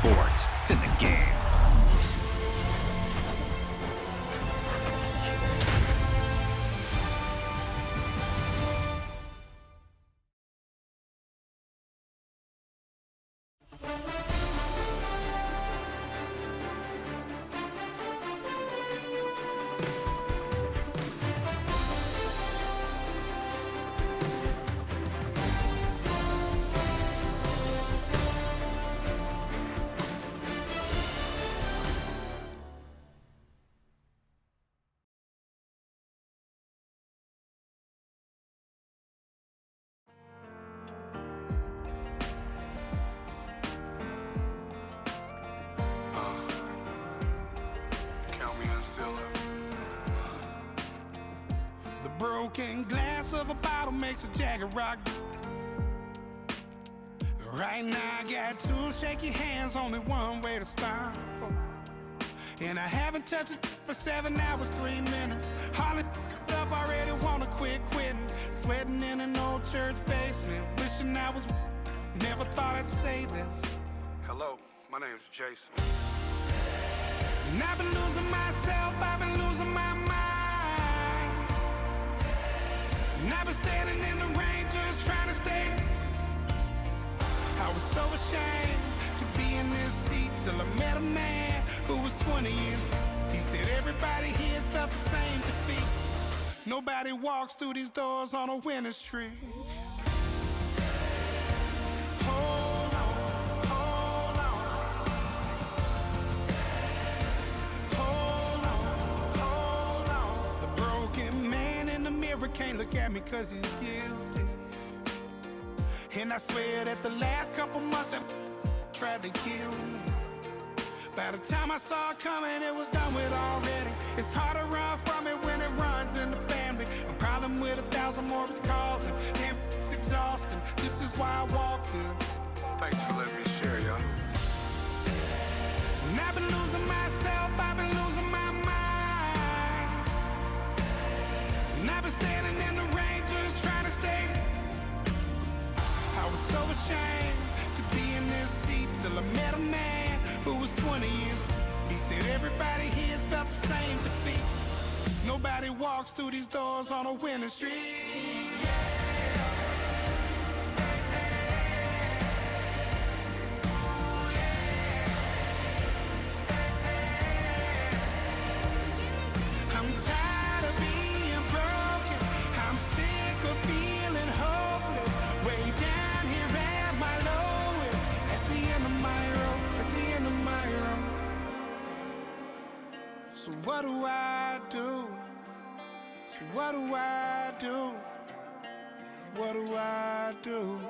sports. It's in the game. Broken glass of a bottle makes a Jagger rock. Right now I got two shaky hands, only one way to stop. And I haven't touched it for 7 hours, 3 minutes. Hardly up, already wanna quit quitting. Sweating in an old church basement, wishing I was. Never thought I'd say this. Hello, my name's Jason. And I've been losing myself, I've been losing my mind. And I've been standing in the rain just trying to stay. I was so ashamed to be in this seat till I met a man who was 20 years. He said everybody here's felt the same defeat. Nobody walks through these doors on a winning streak. Hold on, hold on. Hold on, hold on. The broken man in the mirror can't look at me 'cause he's guilty. And I swear that the last couple months that tried to kill me. By the time I saw it coming, it was done with already. It's hard to run from it when it runs in the family. A problem with 1,000 more it's causing. Damn, it's exhausting. This is why I walked in. Thanks for letting me share, y'all. And I've been losing myself, I've been losing my mind. And I've been standing in the rain just trying to stay. I was so ashamed to be in this seat till I met a man who was 20 years. He said everybody here's felt the same defeat. Nobody walks through these doors on a winning streak. I'm tired of being broken. I'm sick of feeling hopeless. Way down here at my lowest. At the end of my road, at the end of my road. So what do I do? So what do I do? What do I do?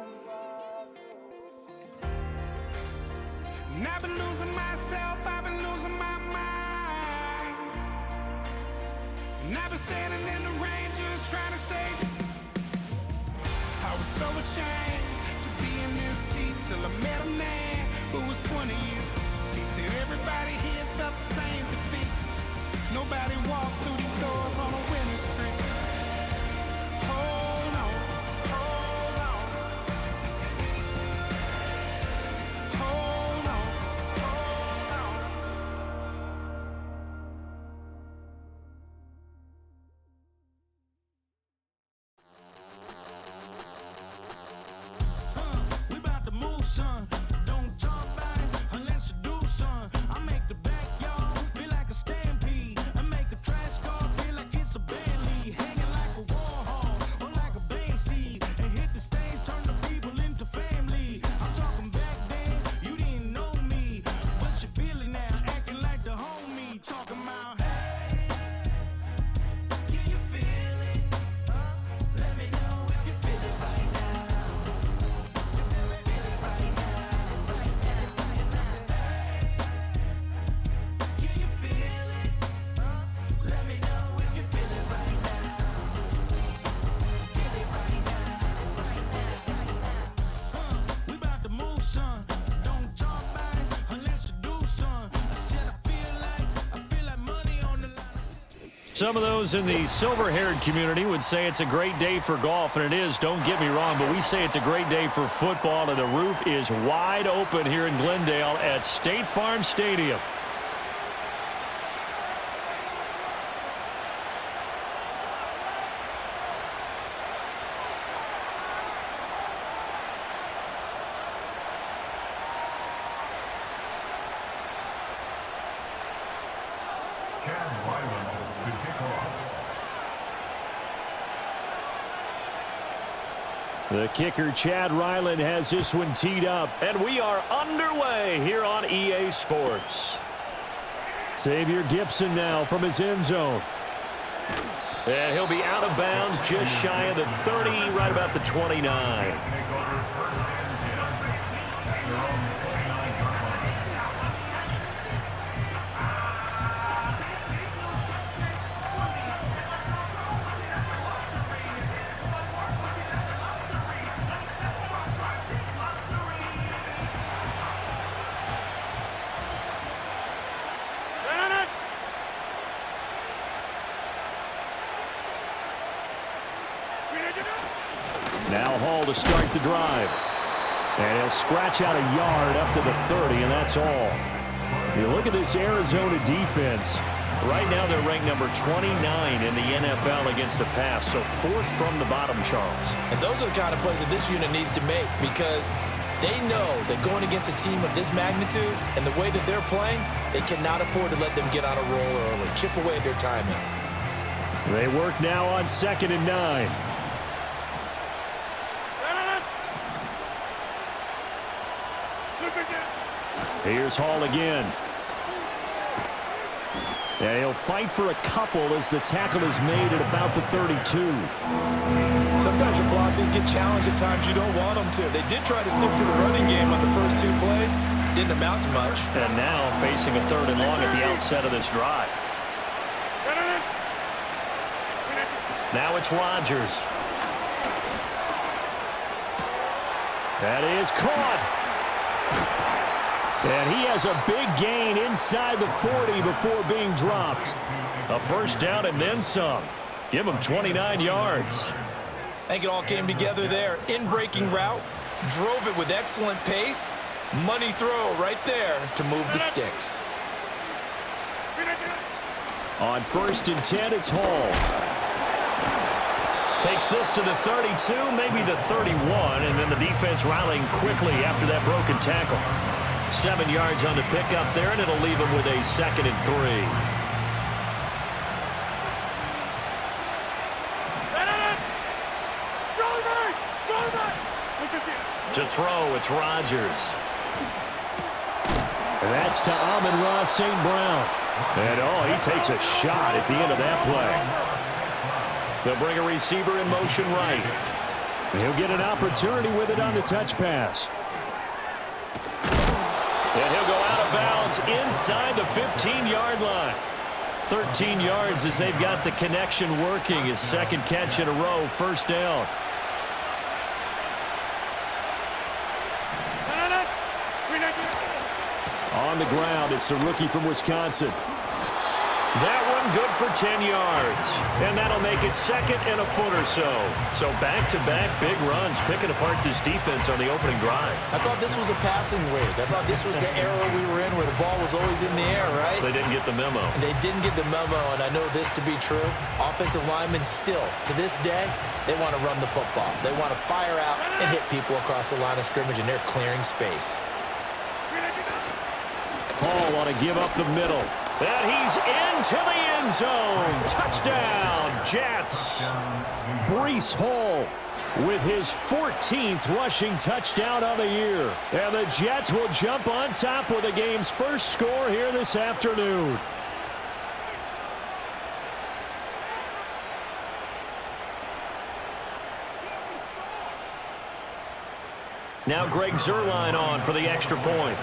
And I've been losing myself, I've been losing my mind. And I've been standing in the rain just trying to stay. I was so ashamed to be in this seat till I met a man who was 20 years. He said everybody here's felt the same defeat. Nobody walks through these doors on a winning streak. Hold on, hold on. Hold on, hold on. We about to move, son. Don't talk about it unless you do, son. I make the backyard feel like a stampede. I make a trash car feel like it's a Bentley. Hang Some of those in the silver-haired community would say it's a great day for golf, and it is, don't get me wrong, but we say it's a great day for football, and the roof is wide open here in Glendale at State Farm Stadium. The kicker, Chad Ryland, has this one teed up. And we are underway here on EA Sports. Xavier Gibson now from his end zone. And he'll be out of bounds just shy of the 30, right about the 29. Now Hall to start the drive. And he'll scratch out a yard up to the 30, and that's all. You look at this Arizona defense. Right now they're ranked number 29 in the NFL against the pass, so fourth from the bottom, Charles. And those are the kind of plays that this unit needs to make, because they know that going against a team of this magnitude and the way that they're playing, they cannot afford to let them get on a roll early. Chip away at their timing. They work now on 2nd and 9. Here's Hall again. Yeah, he'll fight for a couple as the tackle is made at about the 32. Sometimes your philosophies get challenged at times you don't want them to. They did try to stick to the running game on the first 2 plays. Didn't amount to much. And now facing a 3rd and long at the outset of this drive. Now it's Rodgers. That is caught. And he has a big gain inside the 40 before being dropped. A first down and then some. Give him 29 yards. I think it all came together there. In-breaking route, drove it with excellent pace. Money throw right there to move the sticks. On 1st and 10, it's Hall. Takes this to the 32, maybe the 31, and then the defense rallying quickly after that broken tackle. 7 yards on the pickup there, and it'll leave him with a 2nd and 3. To throw, it's Rodgers. And that's to Amon-Ra St. Brown. And, he takes a shot at the end of that play. They'll bring a receiver in motion right. He'll get an opportunity with it on the touch pass. And he'll go out of bounds inside the 15-yard line. 13 yards as they've got the connection working. His 2nd catch in a row, 1st down. On the ground, it's the rookie from Wisconsin. That one good for 10 yards. And that'll make it 2nd and a foot or so. So back-to-back big runs, picking apart this defense on the opening drive. I thought this was a passing league. I thought this was the era we were in where the ball was always in the air, right? They didn't get the memo. And they didn't get the memo, and I know this to be true. Offensive linemen still, to this day, they want to run the football. They want to fire out and hit people across the line of scrimmage, and they're clearing space. Hall want to give up the middle. And he's into the end zone. Touchdown, Jets. Breece Hall with his 14th rushing touchdown of the year. And the Jets will jump on top with the game's first score here this afternoon. Now Greg Zuerlein on for the extra point.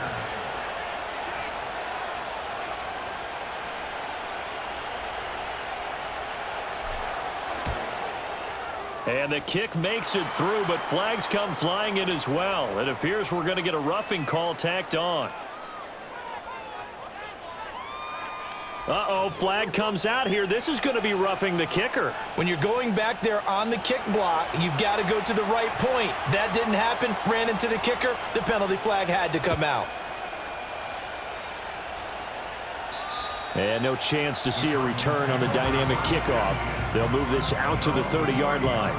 And the kick makes it through, but flags come flying in as well. It appears we're going to get a roughing call tacked on. Uh-oh, flag comes out here. This is going to be roughing the kicker. When you're going back there on the kick block, you've got to go to the right point. That didn't happen, ran into the kicker. The penalty flag had to come out. And no chance to see a return on the dynamic kickoff. They'll move this out to the 30-yard line.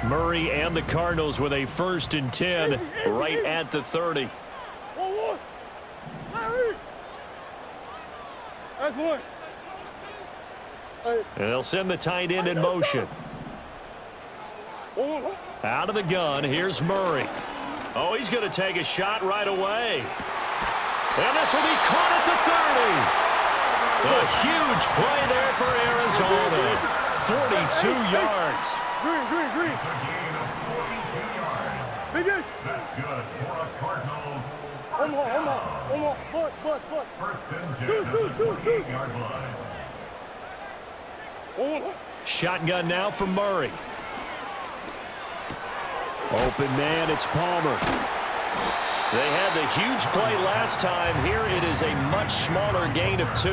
Murray and the Cardinals with a 1st and 10 right at the 30. That's one. And they'll send the tight end in motion. Out of the gun, here's Murray. Oh, he's going to take a shot right away. And this will be caught at the 30. A huge play there for Arizona. 42 yards. Green. Biggest. That's good for a Cardinals. One more. Push. First and 10 at the 28-yard line. Shotgun now for Murray. Open man, it's Palmer. They had the huge play last time. Here it is a much smaller gain of 2.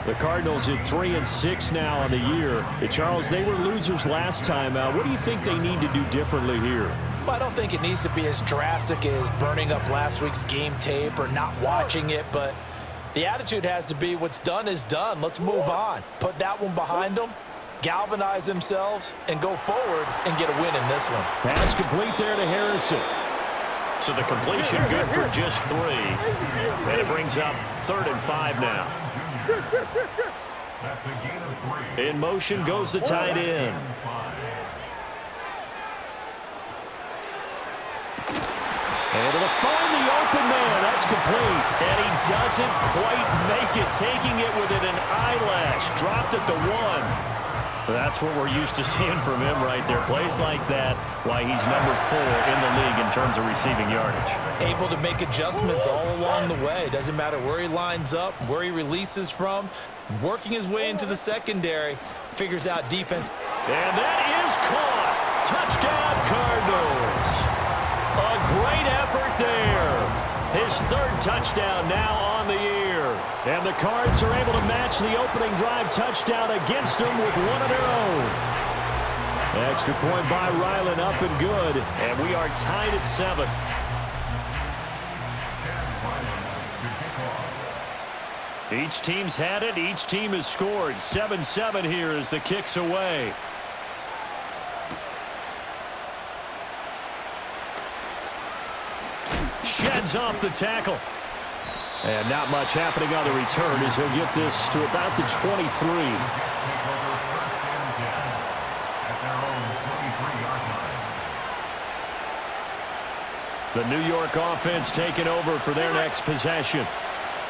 The Cardinals at 3-6 now on the year. Charles, they were losers last time out. What do you think they need to do differently here? Well, I don't think it needs to be as drastic as burning up last week's game tape or not watching it, but the attitude has to be what's done is done. Let's move on. Put that one behind them, galvanize themselves, and go forward and get a win in this one. Pass complete there to Harrison. So the completion good for just 3. And it brings up 3rd and 5 now. That's a gain of 3. In motion goes the tight end. Able to find the open man. That's complete. And he doesn't quite make it. Taking it within an eyelash. Dropped at the 1. That's what we're used to seeing from him right there. Plays like that, why he's number 4 in the league in terms of receiving yardage. Able to make adjustments all along the way. Doesn't matter where he lines up, where he releases from. Working his way into the secondary. Figures out defense. And that is caught. Touchdown, Cardinals. A great effort there. His 3rd touchdown now on the year. And the Cards are able to match the opening drive touchdown against them with one of their own. Extra point by Ryland, up and good. And we are tied at 7. Each team's had it. Each team has scored. 7-7 here as the kick's away. Sheds off the tackle. And not much happening on the return as he'll get this to about the 23. The New York offense taking over for their next possession.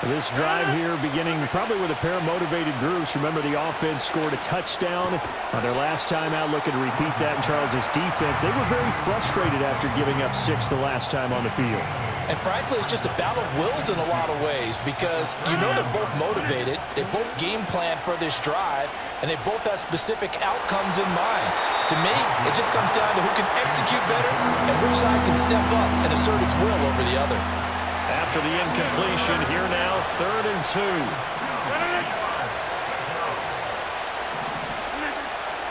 This drive here beginning probably with a pair of motivated groups. Remember, the offense scored a touchdown on their last time out, looking to repeat that in Charles's defense. They were very frustrated after giving up 6 the last time on the field. And frankly, it's just a battle of wills in a lot of ways because you know they're both motivated, they both game plan for this drive, and they both have specific outcomes in mind. To me, it just comes down to who can execute better and which side can step up and assert its will over the other. After the incompletion, here now, 3rd and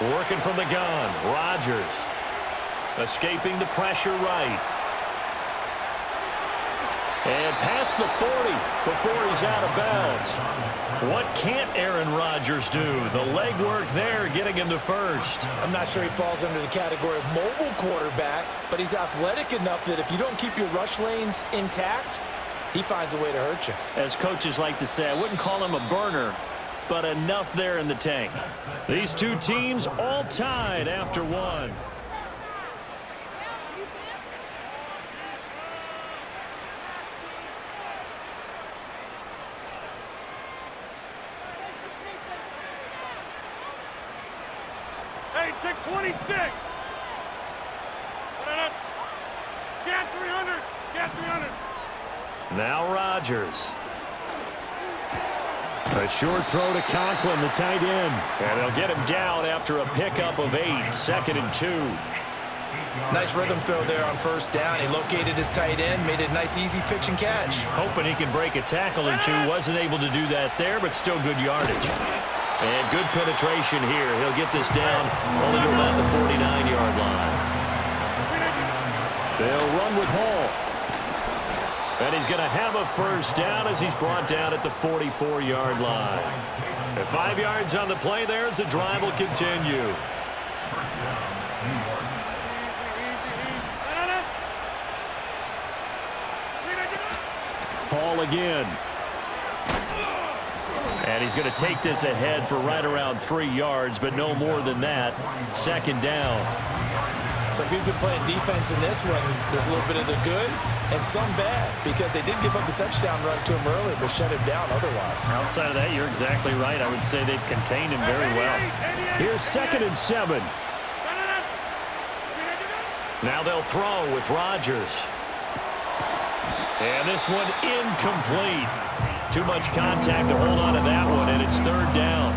2. Working from the gun, Rodgers. Escaping the pressure right. And past the 40 before he's out of bounds. What can't Aaron Rodgers do? The legwork there getting him to 1st. I'm not sure he falls under the category of mobile quarterback, but he's athletic enough that if you don't keep your rush lanes intact, he finds a way to hurt you. As coaches like to say, I wouldn't call him a burner, but enough there in the tank. These two teams all tied after 1. Hey, take 26. Get 300. Get 300. Now Rodgers. A short throw to Conklin, the tight end. And they'll get him down after a pickup of 8, 2nd and 2. Nice rhythm throw there on first down. He located his tight end, made it a nice easy pitch and catch. Hoping he can break a tackle or two. Wasn't able to do that there, but still good yardage. And good penetration here. He'll get this down only to about the 49-yard line. They'll run with Hall. And he's going to have a first down as he's brought down at the 44-yard line. At 5 yards on the play there as the drive will continue. Hall again. And he's going to take this ahead for right around 3 yards, but no more than that. 2nd down. So if you've been playing defense in this one, there's a little bit of the good and some bad, because they did give up the touchdown run to him earlier, but shut him down otherwise. Outside of that, you're exactly right. I would say they've contained him very well. Here's 2nd and 7. Now they'll throw with Rodgers. And this one incomplete. Too much contact to hold on to that one, and it's 3rd down.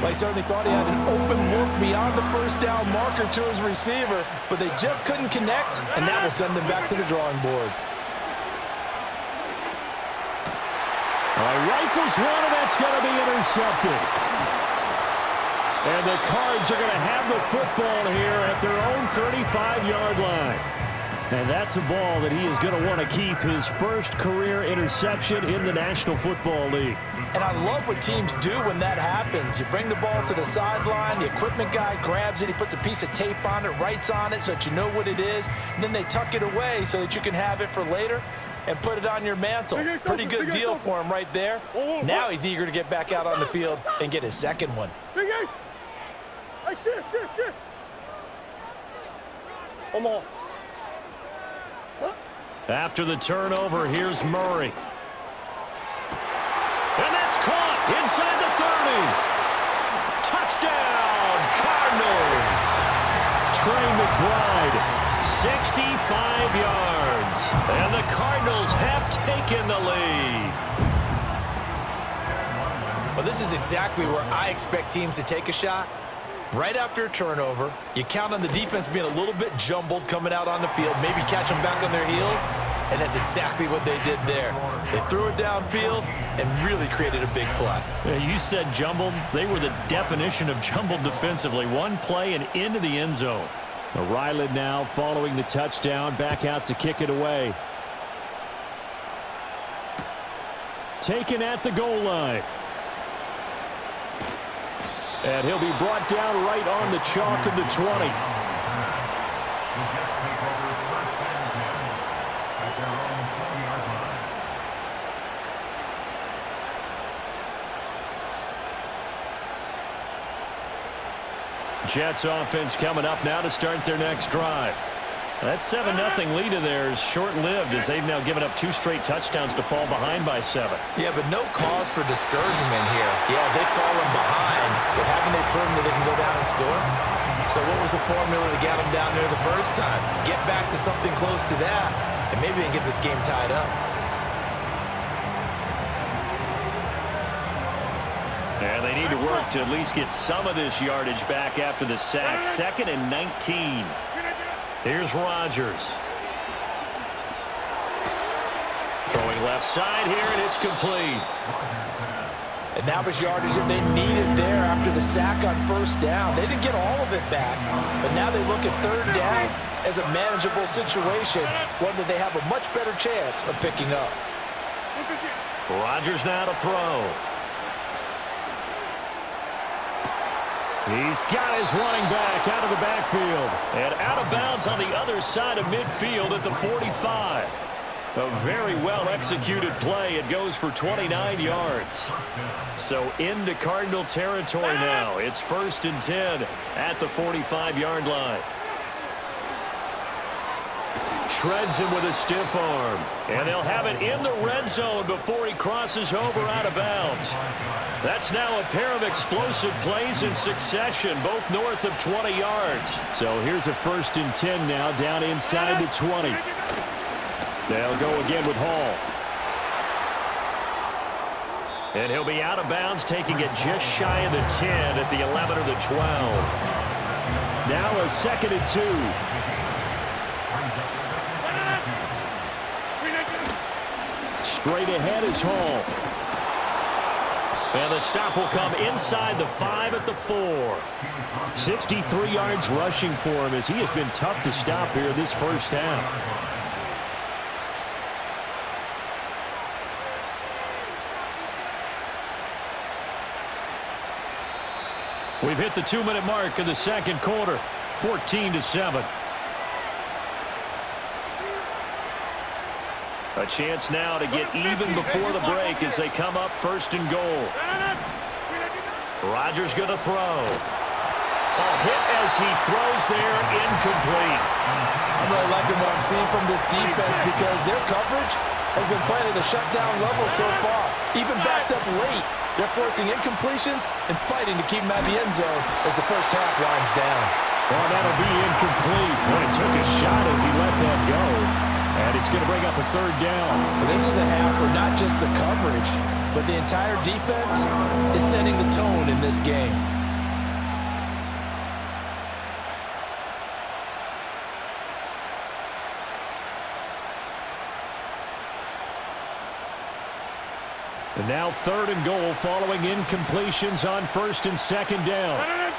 Well, he certainly thought he had an open look beyond the first down marker to his receiver, but they just couldn't connect, and that will send them back to the drawing board. Rifles one, and that's going to be intercepted. And the Cards are going to have the football here at their own 35-yard line. And that's a ball that he is going to want to keep, his first career interception in the National Football League. And I love what teams do when that happens. You bring the ball to the sideline, the equipment guy grabs it, he puts a piece of tape on it, writes on it so that you know what it is, and then they tuck it away so that you can have it for later and put it on your mantle. Pretty good deal for him right there. Now he's eager to get back out on the field and get his second one. Big Ace! Hey, shift! Come on. After the turnover, here's Murray. And that's caught inside the 30. Touchdown, Cardinals. Trey McBride, 65 yards. And the Cardinals have taken the lead. Well, this is exactly where I expect teams to take a shot. Right after a turnover, you count on the defense being a little bit jumbled coming out on the field, maybe catch them back on their heels, and that's exactly what they did there. They threw it downfield and really created a big play. Yeah, you said jumbled. They were the definition of jumbled defensively. One play and into the end zone. Ryland now following the touchdown, back out to kick it away. Taken at the goal line. And he'll be brought down right on the chalk of the 20. Jets offense coming up now to start their next drive. That 7-0 lead of theirs short-lived as they've now given up 2 straight touchdowns to fall behind by 7. Yeah, but no cause for discouragement here. Yeah, they've fallen behind, but haven't they proven that they can go down and score? So what was the formula to get them down there the first time? Get back to something close to that, and maybe they can get this game tied up. And they need to work to at least get some of this yardage back after the sack. 2nd and 19. Here's Rodgers. Throwing left side here, and it's complete. And that was yardage that they needed there after the sack on first down. They didn't get all of it back, but now they look at 3rd down as a manageable situation, one that they have a much better chance of picking up. Rodgers now to throw. He's got his running back out of the backfield. And out of bounds on the other side of midfield at the 45. A very well-executed play. It goes for 29 yards. So into Cardinal territory now. It's 1st and 10 at the 45-yard line. Shreds him with a stiff arm. And they'll have it in the red zone before he crosses over out of bounds. That's now a pair of explosive plays in succession, both north of 20 yards. So here's a 1st and 10 now down inside the 20. They'll go again with Hall. And he'll be out of bounds, taking it just shy of the 10 at the 11 or the 12. Now a 2nd and 2. Straight ahead is Hall. And the stop will come inside the 5 at the 4. 63 yards rushing for him as he has been tough to stop here this first half. We've hit the 2-minute mark of the second quarter, 14-7. A chance now to get even before the break as they come up 1st and goal. Rodgers going to throw. A hit as he throws there, incomplete. I'm really liking what I'm seeing from this defense because their coverage has been playing at a shutdown level so far. Even backed up late, they're forcing incompletions and fighting to keep them at the end zone as the first half winds down. Well, that'll be incomplete. Boy, it took a shot as he let that go. And it's going to bring up a 3rd down. But this is a half where not just the coverage, but the entire defense is setting the tone in this game. And now 3rd and goal following incompletions on 1st and 2nd down.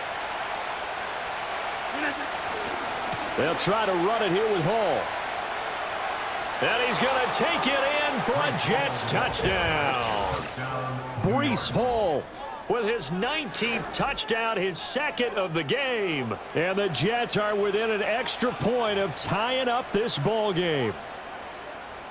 They'll try to run it here with Hall. And he's going to take it in for a Jets touchdown. Breece Hall with his 19th touchdown, his 2nd of the game. And the Jets are within an extra point of tying up this ball game.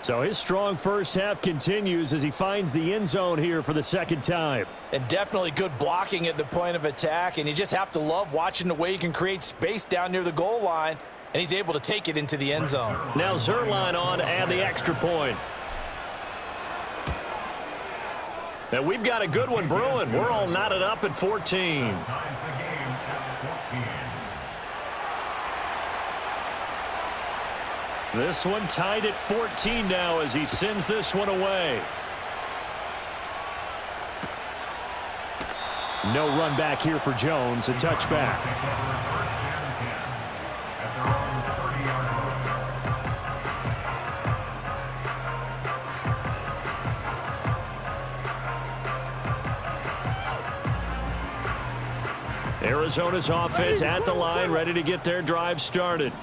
So his strong first half continues as he finds the end zone here for the 2nd time. And definitely good blocking at the point of attack. And you just have to love watching the way he can create space down near the goal line. And he's able to take it into the end zone. Now Zerline on to add the extra point. And we've got a good one brewing. We're all knotted up at 14. This one tied at 14 now as he sends this one away. No run back here for Jones. A touchback. Arizona's offense at the line, ready to get their drive started.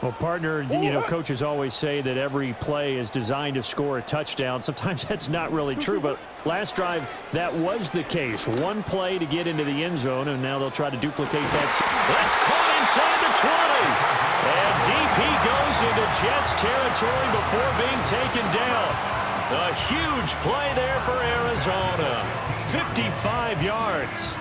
Well, partner, you know, coaches always say that every play is designed to score a touchdown. Sometimes that's not really true, but last drive, that was the case. One play to get into the end zone, and now they'll try to duplicate that. That's caught inside the 20. And DP goes into Jets territory before being taken down. A huge play there for Arizona. 55 yards.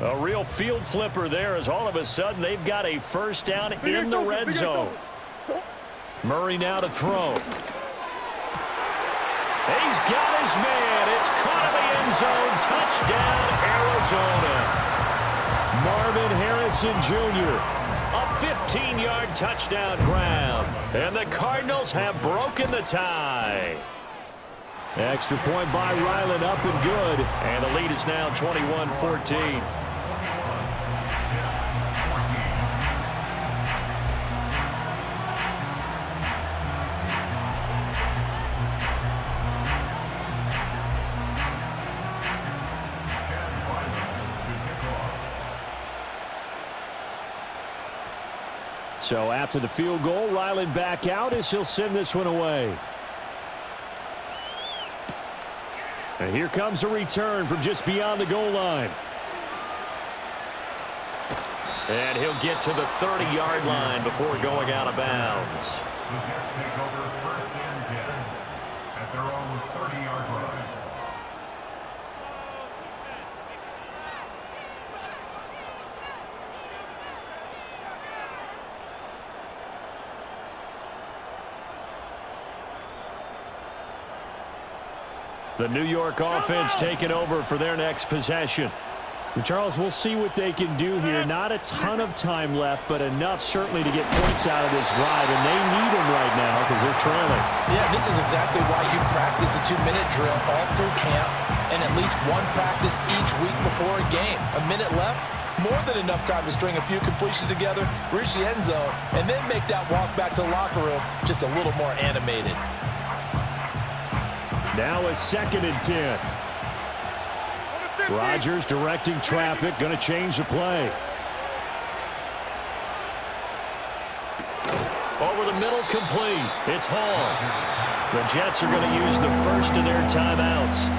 A real field flipper there as all of a sudden they've got a first down in the red zone. Murray now to throw. He's got his man. It's caught in the end zone. Touchdown, Arizona. Marvin Harrison Jr. A 15-yard touchdown grab. And the Cardinals have broken the tie. Extra point by Ryland, up and good. And the lead is now 21-14. So after the field goal, Ryland back out as he'll send this one away. And here comes a return from just beyond the goal line. And he'll get to the 30-yard line before going out of bounds. The Jets take over 1st and 10 at their own 30-yard line. The New York offense taking over for their next possession. And Charles, we'll see what they can do here. Not a ton of time left, but enough certainly to get points out of this drive, and they need them right now because they're trailing. Yeah, this is exactly why you practice a 2-minute drill all through camp and at least one practice each week before a game. A minute left, more than enough time to string a few completions together, reach the end zone, and then make that walk back to the locker room just a little more animated. Now a 2nd and 10. Rodgers directing traffic, going to change the play. Over the middle, complete. It's Hall. The Jets are going to use the first of their timeouts,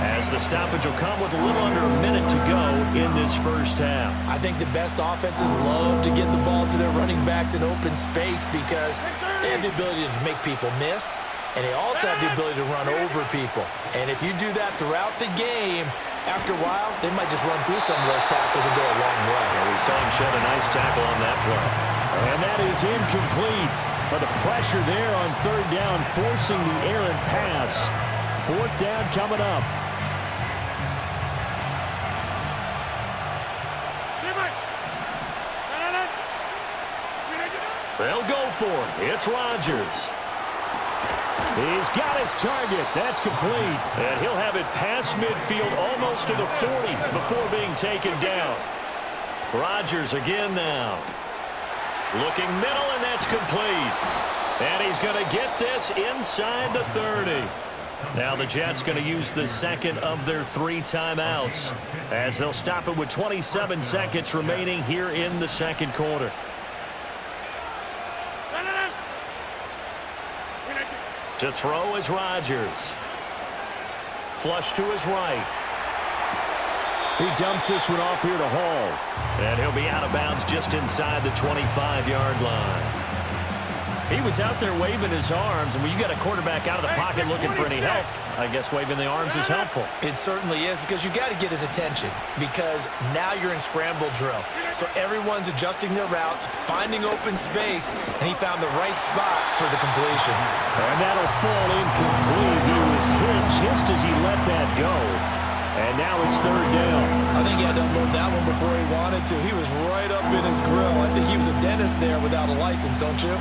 as the stoppage will come with a little under a minute to go in this first half. I think the best offenses love to get the ball to their running backs in open space because they have the ability to make people miss, and they also have the ability to run over people. And if you do that throughout the game, after a while, they might just run through some of those tackles and go a long way. And we saw him shed a nice tackle on that play. And that is incomplete. But the pressure there on 3rd down, forcing the errant pass. 4th down coming up. They'll go for it. It's Rodgers. He's got his target. That's complete. And he'll have it past midfield almost to the 40 before being taken down. Rodgers again now. Looking middle, and that's complete. And he's going to get this inside the 30. Now the Jets going to use the 2nd of their 3 timeouts, as they'll stop it with 27 seconds remaining here in the 2nd quarter. To throw is Rodgers. Flush to his right. He dumps this one off here to Hall. And he'll be out of bounds just inside the 25-yard line. He was out there waving his arms, and when you got a quarterback out of the pocket looking for any help, I guess waving the arms is helpful. It certainly is, because you got to get his attention, because now you're in scramble drill. So everyone's adjusting their routes, finding open space, and he found the right spot for the completion. And that'll fall incomplete. He was hit just as he let that go. And now it's 3rd down. I think he had to unload that one before he wanted to. He was right up in his grill. I think he was a dentist there without a license, don't you?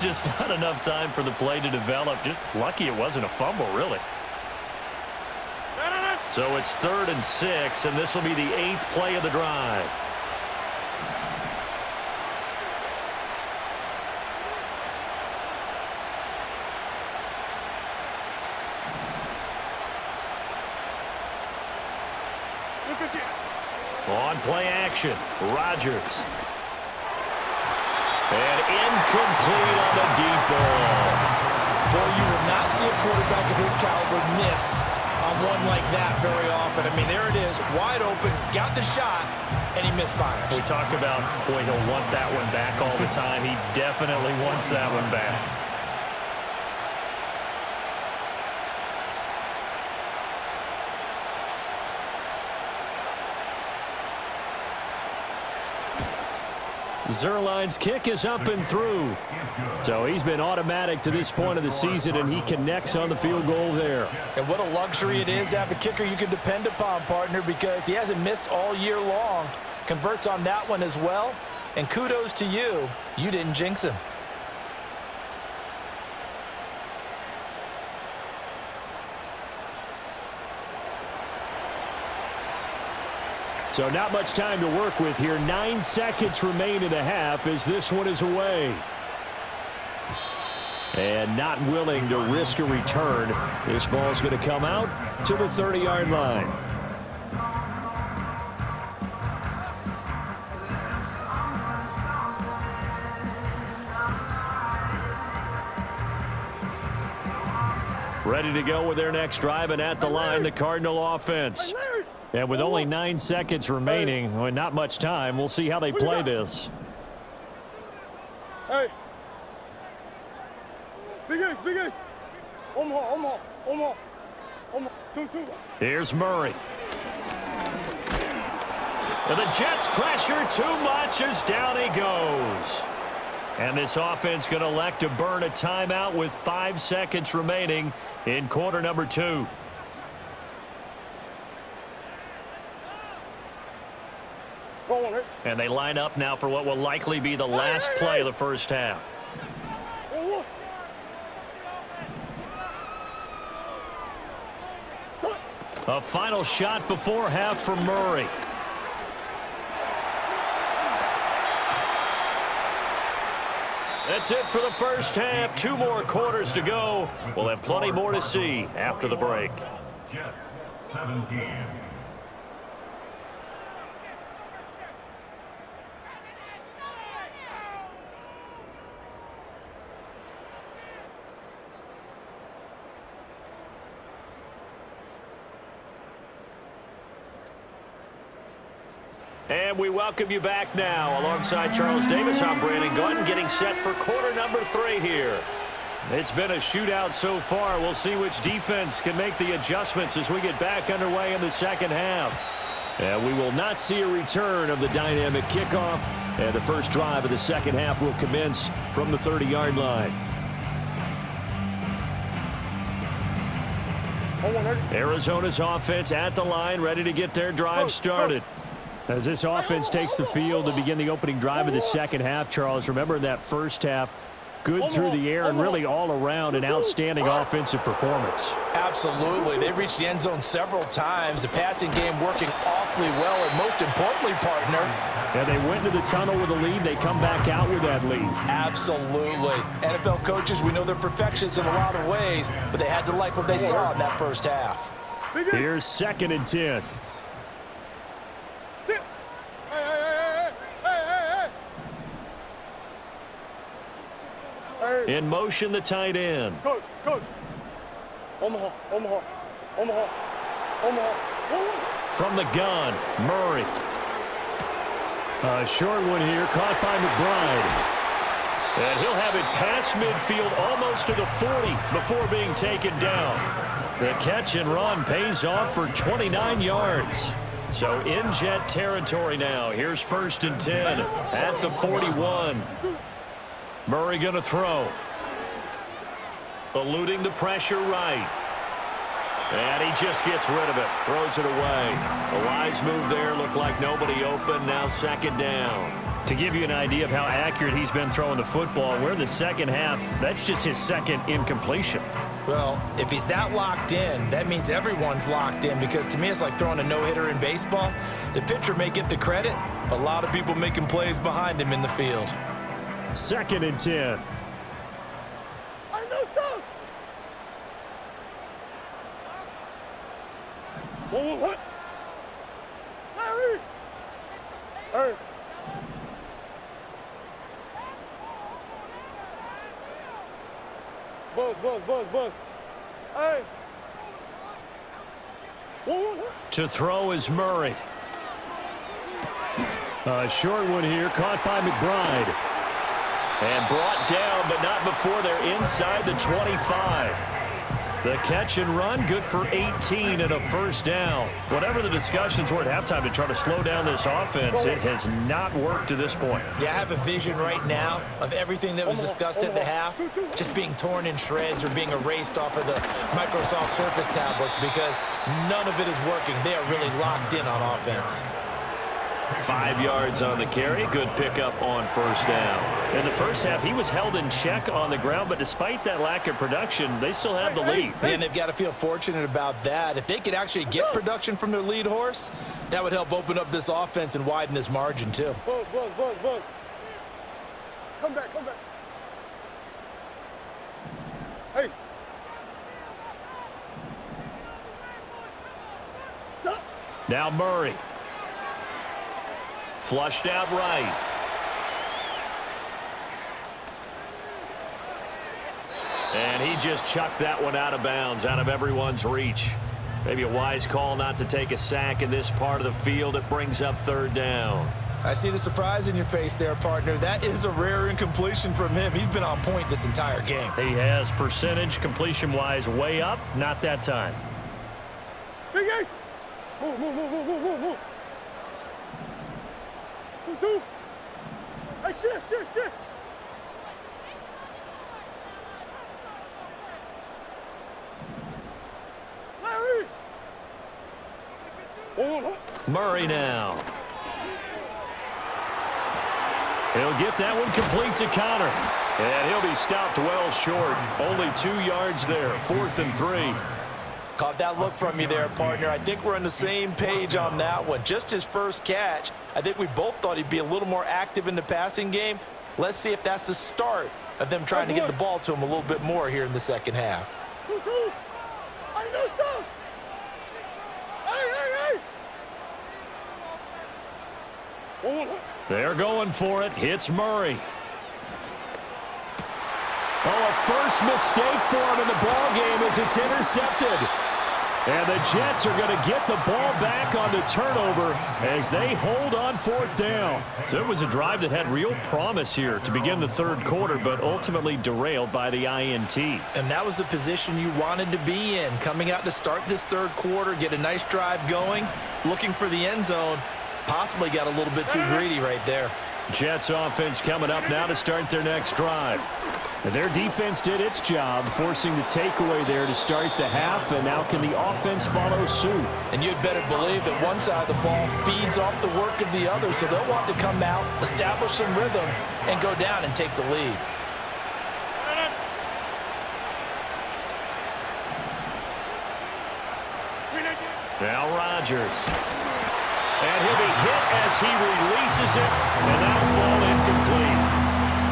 Just not enough time for the play to develop. Just lucky it wasn't a fumble, really. So it's 3rd and 6, and this will be the 8th play of the drive. On play action, Rodgers. And incomplete on the deep ball. Boy, you will not see a quarterback of his caliber miss on one like that very often. I mean, there it is, wide open, got the shot, and he misfires. We talk about, boy, he'll want that one back all the time. He definitely wants that one back. Zerline's kick is up and through. So he's been automatic to this point of the season, and he connects on the field goal there. And what a luxury it is to have a kicker you can depend upon, partner, because he hasn't missed all year long. Converts on that one as well. And kudos to you. You didn't jinx him. So not much time to work with here. 9 seconds remain in the half as this one is away. And not willing to risk a return. This ball's going to come out to the 30-yard line. Ready to go with their next drive, and at the line, the Cardinal offense. And with only 9 seconds remaining, well, not much time, we'll see how they play this. Hey. Big ace, big ace. Omaha. Two. Here's Murray. And the Jets pressure too much as down he goes. And this offense going to elect to burn a timeout with 5 seconds remaining in quarter number 2. Go on, And they line up now for what will likely be the last play of the first half. A final shot before half for Murray. That's it for the first half. 2 more quarters to go. We'll have plenty more to see after the break. Jets 17. And we welcome you back now. Alongside Charles Davis, I'm Brandon Gunn, getting set for quarter number 3 here. It's been a shootout so far. We'll see which defense can make the adjustments as we get back underway in the second half. And we will not see a return of the dynamic kickoff. And the first drive of the second half will commence from the 30-yard line. Arizona's offense at the line, ready to get their drive started. As this offense takes the field to begin the opening drive of the second half, Charles, remember in that first half, good through the air and really all around an outstanding offensive performance. Absolutely. They reached the end zone several times. The passing game working awfully well, and most importantly, partner. And they went into the tunnel with a lead. They come back out with that lead. Absolutely. NFL coaches, we know they're perfectionists in a lot of ways, but they had to like what they saw in that first half. Here's 2nd and 10. In motion, the tight end. Coach. Omaha. From the gun, Murray. A short one here, caught by McBride. And he'll have it past midfield, almost to the 40 before being taken down. The catch and run pays off for 29 yards. So in Jet territory now. Here's 1st and 10 at the 41. Murray going to throw. Eluding the pressure right. And he just gets rid of it. Throws it away. A wise move there. Looked like nobody open. Now 2nd down. To give you an idea of how accurate he's been throwing the football, we're in the second half. That's just his 2nd incompletion. Well, if he's that locked in, that means everyone's locked in, because to me it's like throwing a no-hitter in baseball. The pitcher may get the credit, but a lot of people making plays behind him in the field. 2nd and 10. What? Larry! Hey! Buzz. Hey! To throw is Murray. A short one here, caught by McBride. And brought down, but not before they're inside the 25. The catch and run, good for 18 and a 1st down. Whatever the discussions were at halftime to try to slow down this offense, it has not worked to this point. Yeah, I have a vision right now of everything that was discussed at the half just being torn in shreds or being erased off of the Microsoft Surface tablets, because none of it is working. They are really locked in on offense. 5 yards on the carry. Good pickup on 1st down. In the first half, he was held in check on the ground, but despite that lack of production, they still have the lead. And they've got to feel fortunate about that. If they could actually get production from their lead horse, that would help open up this offense and widen this margin too. Buzz. Come back. Hey. Stop. Now Murray. Flushed out right. And he just chucked that one out of bounds, out of everyone's reach. Maybe a wise call not to take a sack in this part of the field. It brings up 3rd down. I see the surprise in your face there, partner. That is a rare incompletion from him. He's been on point this entire game. He has percentage completion-wise way up. Not that time. Big Ace! Move. 2. Hey, shift. Larry! Murray now. He'll get that one complete to Connor. And he'll be stopped well short. Only 2 yards there. 4th and 3. Caught that look from you there, partner. I think we're on the same page on that one. Just his first catch. I think we both thought he'd be a little more active in the passing game. Let's see if that's the start of them trying to get the ball to him a little bit more here in the second half. They're going for it. Hits Murray. Oh, a first mistake for him in the ball game as it's intercepted. And the Jets are going to get the ball back on the turnover as they hold on 4th down. So it was a drive that had real promise here to begin the 3rd quarter, but ultimately derailed by the INT. And that was the position you wanted to be in. Coming out to start this 3rd quarter, get a nice drive going, looking for the end zone. Possibly got a little bit too greedy right there. Jets offense coming up now to start their next drive. And their defense did its job, forcing the takeaway there to start the half, and now can the offense follow suit? And you'd better believe that one side of the ball feeds off the work of the other, so they'll want to come out, establish some rhythm, and go down and take the lead. Now Rodgers. And he'll be hit as he releases it, and that'll fall incomplete.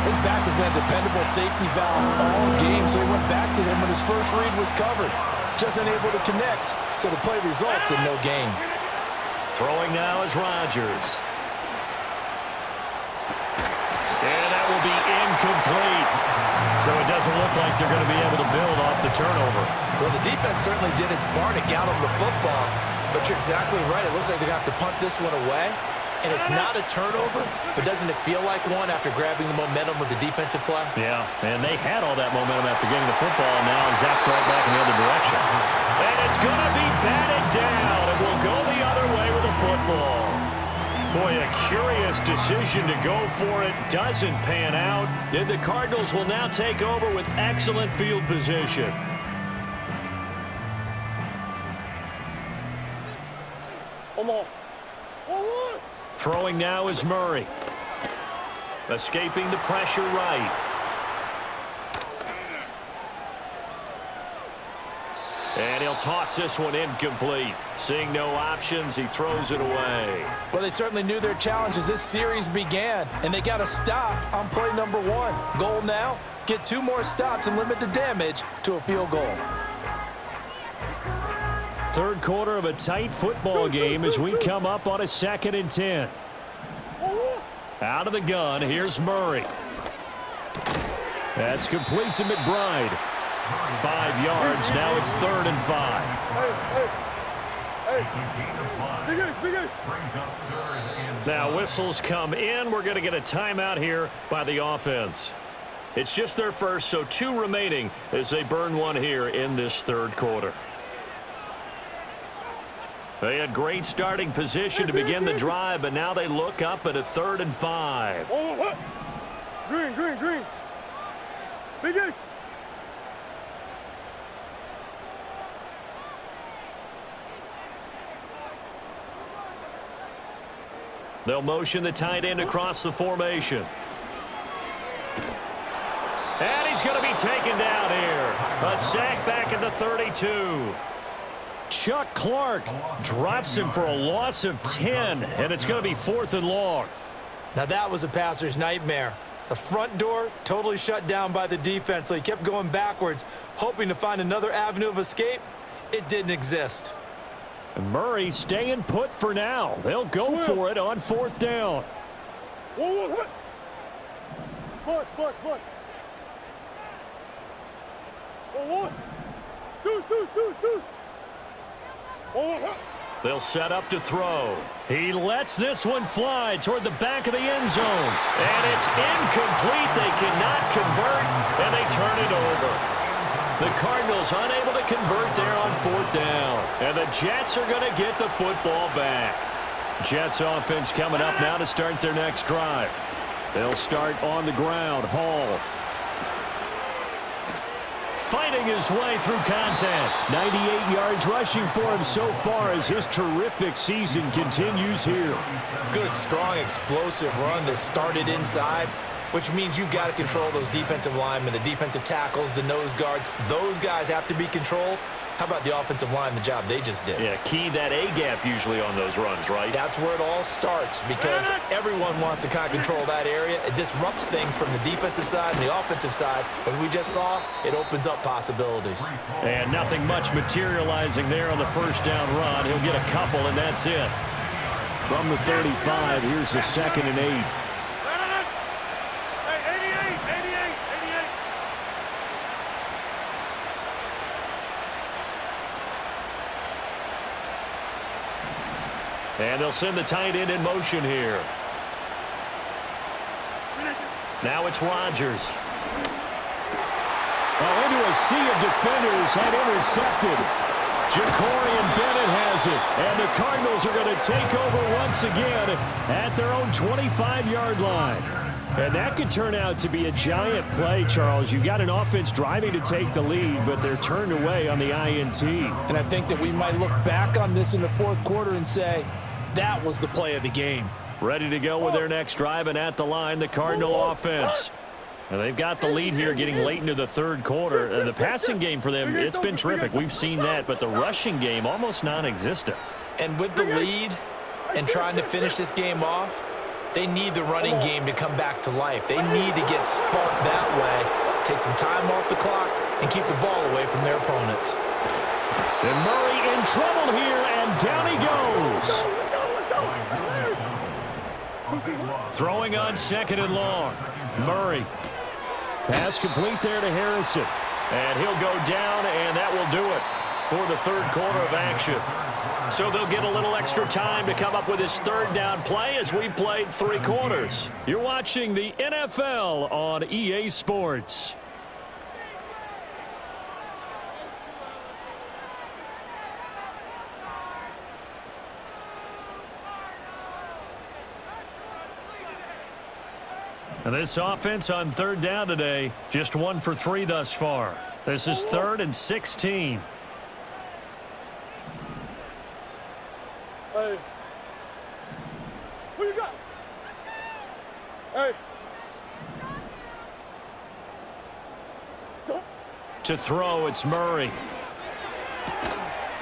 His back has been a dependable safety valve all game, so he went back to him when his first read was covered. Just unable to connect, so the play results in no gain. Throwing now is Rodgers. And that will be incomplete. So it doesn't look like they're going to be able to build off the turnover. Well, the defense certainly did its part to gallop the football, but you're exactly right. It looks like they're going to have to punt this one away. And it's not a turnover, but doesn't it feel like one after grabbing the momentum with the defensive play? Yeah, and they had all that momentum after getting the football, and now zapped right back in the other direction. And it's going to be batted down, and will go the other way with the football. Boy, a curious decision to go for it. Doesn't pan out. And the Cardinals will now take over with excellent field position. Throwing now is Murray. Escaping the pressure right. And he'll toss this one incomplete. Seeing no options, he throws it away. Well, they certainly knew their challenge as this series began, and they got to stop on play number 1. Goal now, get 2 more stops and limit the damage to a field goal. 3rd quarter of a tight football game as we come up on a 2nd and 10. Out of the gun, here's Murray. That's complete to McBride. 5 yards, now it's 3rd and 5. Now whistles come in. We're going to get a timeout here by the offense. It's just their first, so 2 remaining as they burn one here in this 3rd quarter. They had great starting position to begin the drive, but now they look up at a 3rd and 5. Green. Big Ace. They'll motion the tight end across the formation. And he's going to be taken down here. A sack back at the 32. Chuck Clark drops him for a loss of 10, and it's going to be 4th and long. Now that was a passer's nightmare. The front door totally shut down by the defense, so he kept going backwards, hoping to find another avenue of escape. It didn't exist. Murray staying put for now. They'll go for it on 4th down. Clutch. 1. Deuce. They'll set up to throw. He lets this one fly toward the back of the end zone. And it's incomplete. They cannot convert, and they turn it over. The Cardinals unable to convert there on 4th down. And the Jets are going to get the football back. Jets offense coming up now to start their next drive. They'll start on the ground. Hall fighting his way through contact. 98 yards rushing for him so far as his terrific season continues here. Good, strong, explosive run that started inside, which means you've got to control those defensive linemen, the defensive tackles, the nose guards. Those guys have to be controlled. How about the offensive line, the job they just did? Yeah, key that A-gap usually on those runs, right? That's where it all starts because everyone wants to kind of control that area. It disrupts things from the defensive side and the offensive side. As we just saw, it opens up possibilities. And nothing much materializing there on the first down run. He'll get a couple, and that's it. From the 35, here's a 2nd and 8. And they'll send the tight end in motion here. Now it's Rodgers. Into a sea of defenders and intercepted. Jacorian Bennett has it. And the Cardinals are going to take over once again at their own 25-yard line. And that could turn out to be a giant play, Charles. You've got an offense driving to take the lead, but they're turned away on the INT. And I think that we might look back on this in the fourth quarter and say, that was the play of the game. Ready to go with their next drive, and at the line, the Cardinal offense. And they've got the lead here getting late into the third quarter. And the passing game for them, it's been terrific. We've seen that, but the rushing game almost non-existent. And with the lead and trying to finish this game off, they need the running game to come back to life. They need to get sparked that way, take some time off the clock, and keep the ball away from their opponents. And Murray in trouble here, and down he goes. Throwing on 2nd and long. Murray. Pass complete there to Harrison. And he'll go down, and that will do it for the third quarter of action. So they'll get a little extra time to come up with his third down play as we've played 3 quarters. You're watching the NFL on EA Sports. And this offense on third down today, just 1 for 3 thus far. This is 3rd and 16. Hey. Who you got? Hey. To throw, it's Murray.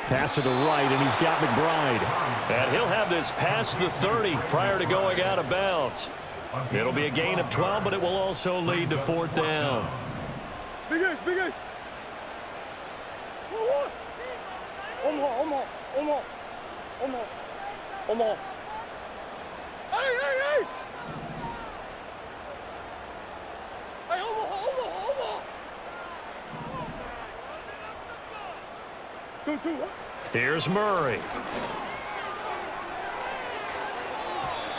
Pass to the right, and he's got McBride. And he'll have this past the 30 prior to going out of bounds. It'll be a gain of 12, but it will also lead to 4th down. Big ace, big ace. Omaha. Hey. Hey, Omaha. 2-2. Here's Murray.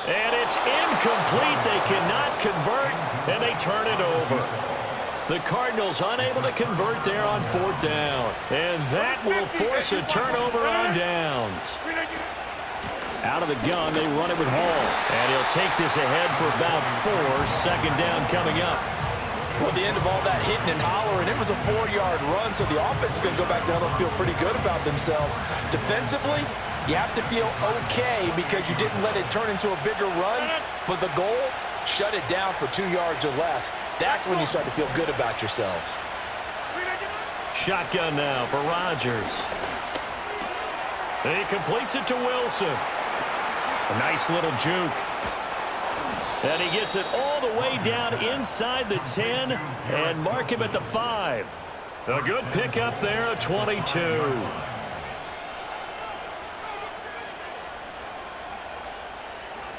And it's incomplete. They cannot convert, and they turn it over. The Cardinals unable to convert there on 4th down. And that will force a turnover on downs. Out of the gun, they run it with Hall. And he'll take this ahead for about 4. 2nd down coming up. Well, the end of all that hitting and hollering, it was a 4-yard run, so the offense is going to go back down and feel pretty good about themselves. Defensively, you have to feel okay because you didn't let it turn into a bigger run, but the goal, shut it down for 2 yards or less. That's when you start to feel good about yourselves. Shotgun now for Rodgers. He completes it to Wilson. A nice little juke. And he gets it all the way down inside the 10 and mark him at the 5. A good pickup there at 22.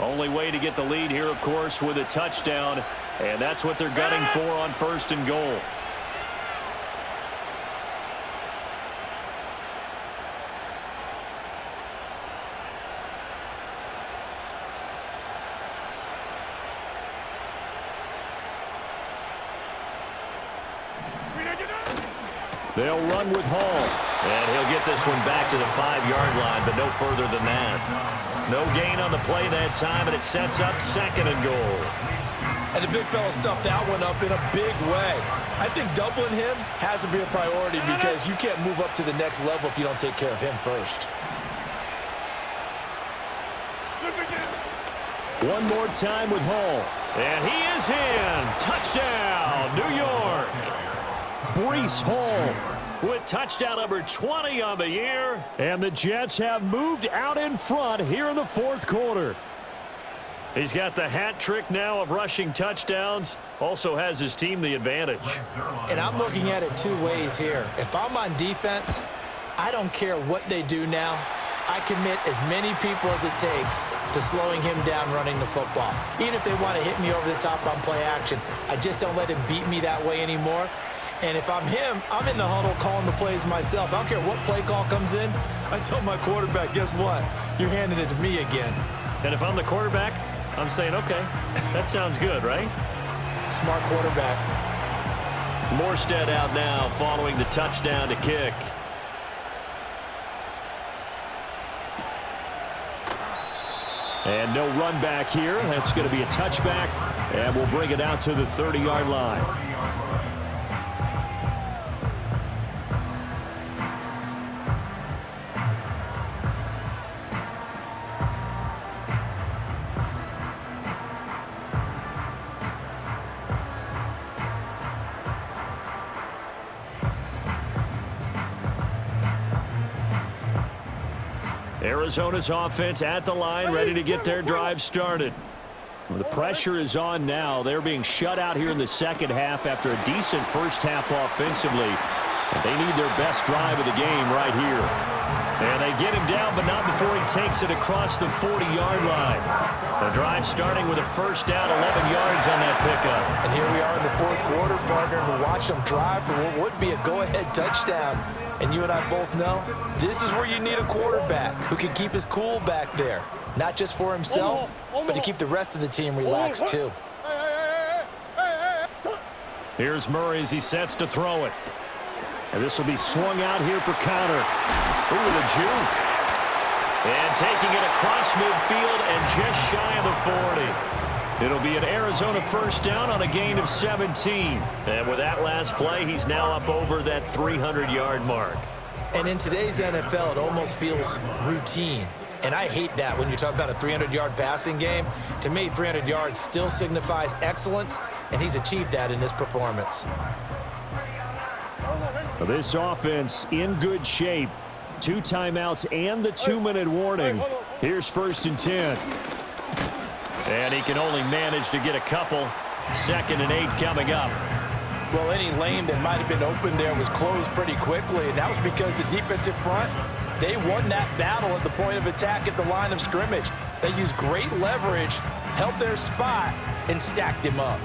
Only way to get the lead here, of course, with a touchdown, and that's what they're gunning for on 1st and goal. They'll run with Hall. And he'll get this one back to the 5-yard line, but no further than that. No gain on the play that time, and it sets up 2nd and goal. And the big fella stuffed that one up in a big way. I think doubling him has to be a priority because you can't move up to the next level if you don't take care of him first. One more time with Hall. And he is in. Touchdown, New York. Breece Hall with touchdown number 20 on the year. And the Jets have moved out in front here in the 4th quarter. He's got the hat trick now of rushing touchdowns. Also has his team the advantage. And I'm looking at it 2 ways here. If I'm on defense, I don't care what they do now. I commit as many people as it takes to slowing him down running the football. Even if they want to hit me over the top on play action, I just don't let him beat me that way anymore. And if I'm him, I'm in the huddle calling the plays myself. I don't care what play call comes in. I tell my quarterback, guess what? You're handing it to me again. And if I'm the quarterback, I'm saying, okay, that sounds good, right? Smart quarterback. Morstead out now following the touchdown to kick. And no run back here. That's going to be a touchback, and we'll bring it out to the 30-yard line. Arizona's offense at the line, ready to get their drive started. The pressure is on now. They're being shut out here in the second half after a decent first half offensively. And they need their best drive of the game right here. And they get him down, but not before he takes it across the 40-yard line. The drive starting with a first down, 11 yards on that pickup. And here we are in the 4th quarter, partner, and we watch them drive for what would be a go-ahead touchdown. And you and I both know this is where you need a quarterback who can keep his cool back there. Not just for himself, but to keep the rest of the team relaxed too. Here's Murray as he sets to throw it. And this will be swung out here for counter. Ooh, the juke. And taking it across midfield and just shy of the 40. It'll be an Arizona first down on a gain of 17. And with that last play, he's now up over that 300-yard mark. And in today's NFL, it almost feels routine. And I hate that when you talk about a 300-yard passing game. To me, 300 yards still signifies excellence, and he's achieved that in this performance. This offense in good shape. 2 timeouts and the 2-minute warning. Here's 1st and 10. And he can only manage to get a couple. 2nd and 8 coming up. Well, any lane that might have been open there was closed pretty quickly, and that was because the defensive front, they won that battle at the point of attack at the line of scrimmage. They used great leverage, held their spot, and stacked him up.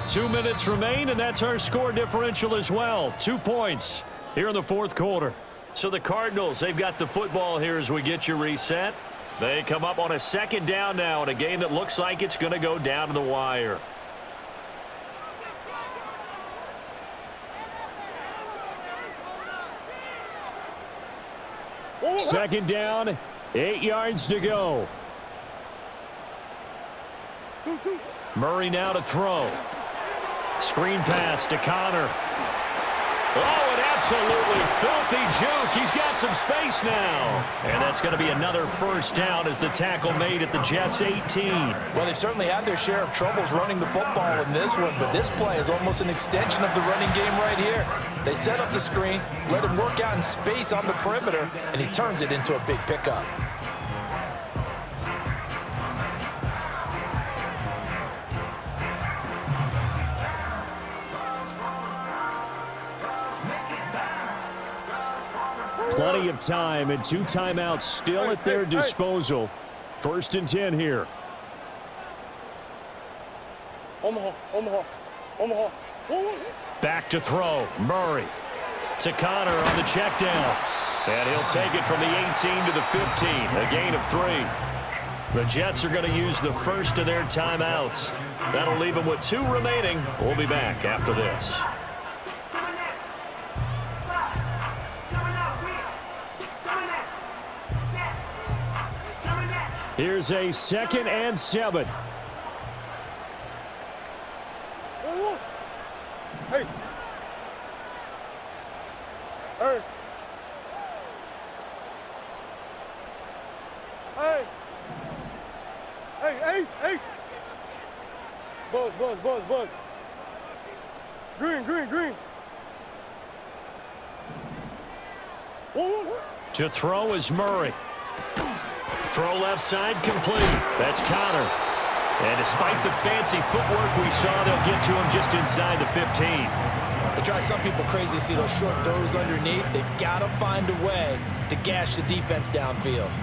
2 minutes remain, and that's our score differential as well. 2 points here in the 4th quarter. So the Cardinals, they've got the football here as we get you reset. They come up on a 2nd down now in a game that looks like it's going to go down to the wire. Second down, 8 yards to go. Murray now to throw. Screen pass to Connor. Oh, an absolutely filthy juke. He's got some space now. And that's going to be another first down as the tackle made at the Jets' 18. Well, they certainly had their share of troubles running the football in this one, but this play is almost an extension of the running game right here. They set up the screen, let him work out in space on the perimeter, and he turns it into a big pickup. Plenty of time and 2 timeouts still at their disposal. 1st and 10 here. Omaha. Back to throw. Murray to Connor on the check down. And he'll take it from the 18 to the 15. A gain of 3. The Jets are going to use the first of their timeouts. That'll leave them with 2 remaining. We'll be back after this. Here's a 2nd and 7. Whoa. Hey. Hey. Hey. Hey, Ace. Buzz. Green. Whoa. To throw is Murray. Throw left side complete. That's Connor. And despite the fancy footwork we saw, they'll get to him just inside the 15. It drives some people crazy to see those short throws underneath. They've got to find a way to gash the defense downfield.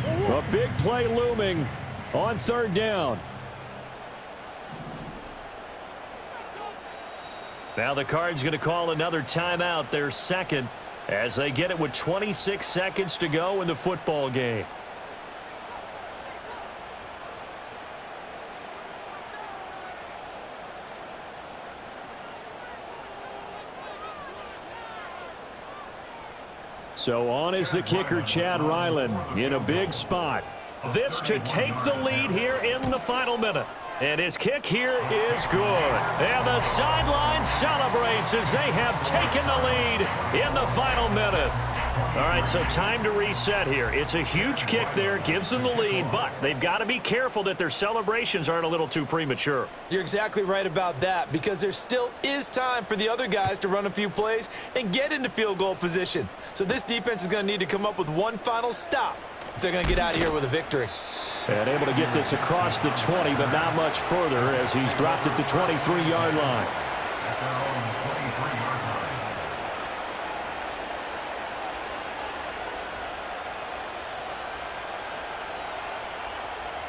A big play looming on 3rd down. Now the Cards going to call another timeout, their 2nd, as they get it with 26 seconds to go in the football game. So on is the kicker, Chad Ryland, in a big spot. This to take the lead here in the final minute. And his kick here is good. And the sideline celebrates as they have taken the lead in the final minute. All right, so time to reset here. It's a huge kick there, gives them the lead, but they've got to be careful that their celebrations aren't a little too premature. You're exactly right about that, because there still is time for the other guys to run a few plays and get into field goal position. So this defense is going to need to come up with one final stop if they're going to get out of here with a victory. And able to get this across the 20, but not much further as he's dropped it to 23-yard line. At their own 23-yard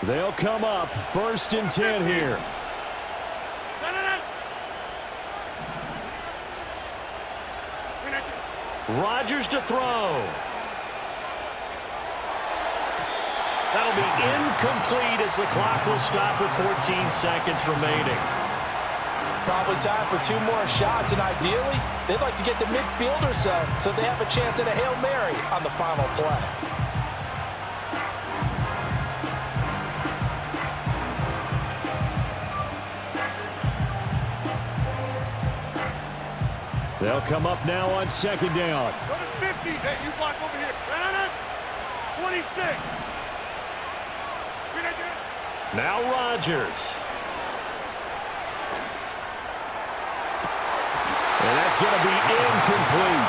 line. They'll come up 1st and 10 here. Rodgers to throw. That'll be incomplete as the clock will stop with 14 seconds remaining. Probably time for 2 more shots, and ideally, they'd like to get to midfield or so they have a chance at a Hail Mary on the final play. They'll come up now on 2nd down. Go to 50. Hey, you block over here. 26. Now Rodgers. And that's going to be incomplete.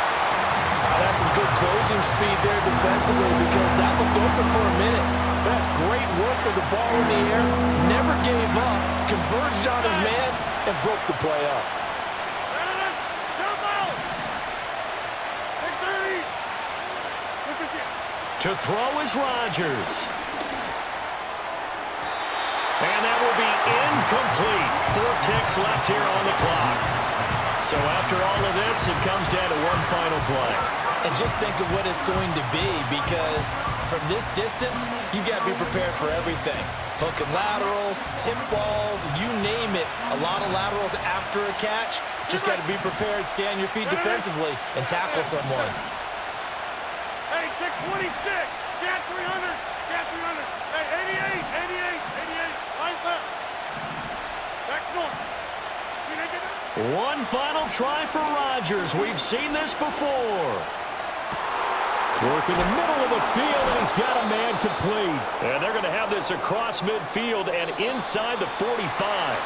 That's some good closing speed there defensively, because that looked open for a minute. That's great work with the ball in the air. Never gave up. Converged on his man and broke the play up. To throw is Rodgers. And that will be incomplete. 4 ticks left here on the clock. So after all of this, it comes down to one final play. And just think of what it's going to be, because from this distance, you've got to be prepared for everything. Hook and laterals, tip balls, you name it. A lot of laterals after a catch. Just got to be prepared, stay on your feet defensively, and tackle someone. Hey, 626. Cat 300. Cat 300. Hey, 88. Line left. Back north. One final try for Rodgers. We've seen this before. Work in the middle of the field, and he's got a man complete. And they're going to have this across midfield and inside the 45.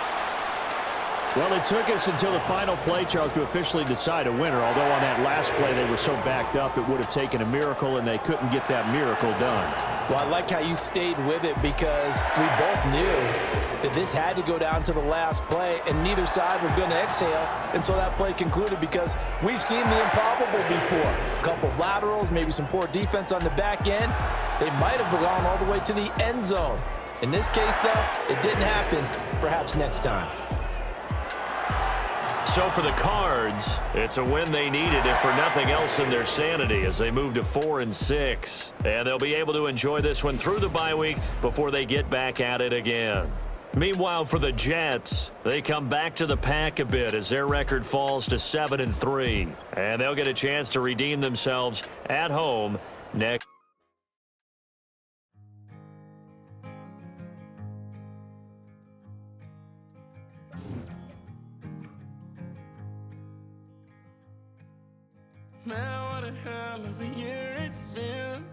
Well, it took us until the final play, Charles, to officially decide a winner, although on that last play they were so backed up it would have taken a miracle, and they couldn't get that miracle done. Well, I like how you stayed with it, because we both knew that this had to go down to the last play, and neither side was going to exhale until that play concluded, because we've seen the improbable before. A couple of laterals, maybe some poor defense on the back end. They might have gone all the way to the end zone. In this case, though, it didn't happen. Perhaps next time. So for the Cards, it's a win they needed, if for nothing else in their sanity, as they move to 4-6. And they'll be able to enjoy this one through the bye week before they get back at it again. Meanwhile, for the Jets, they come back to the pack a bit as their record falls to 7-3. And they'll get a chance to redeem themselves at home next. Man, what a hell of a year it's been.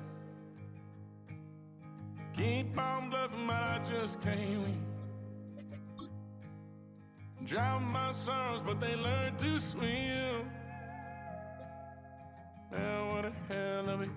Keep on bluffing, but I just can't win. Drown my sons, but they learn to swim. Man, what a hell of a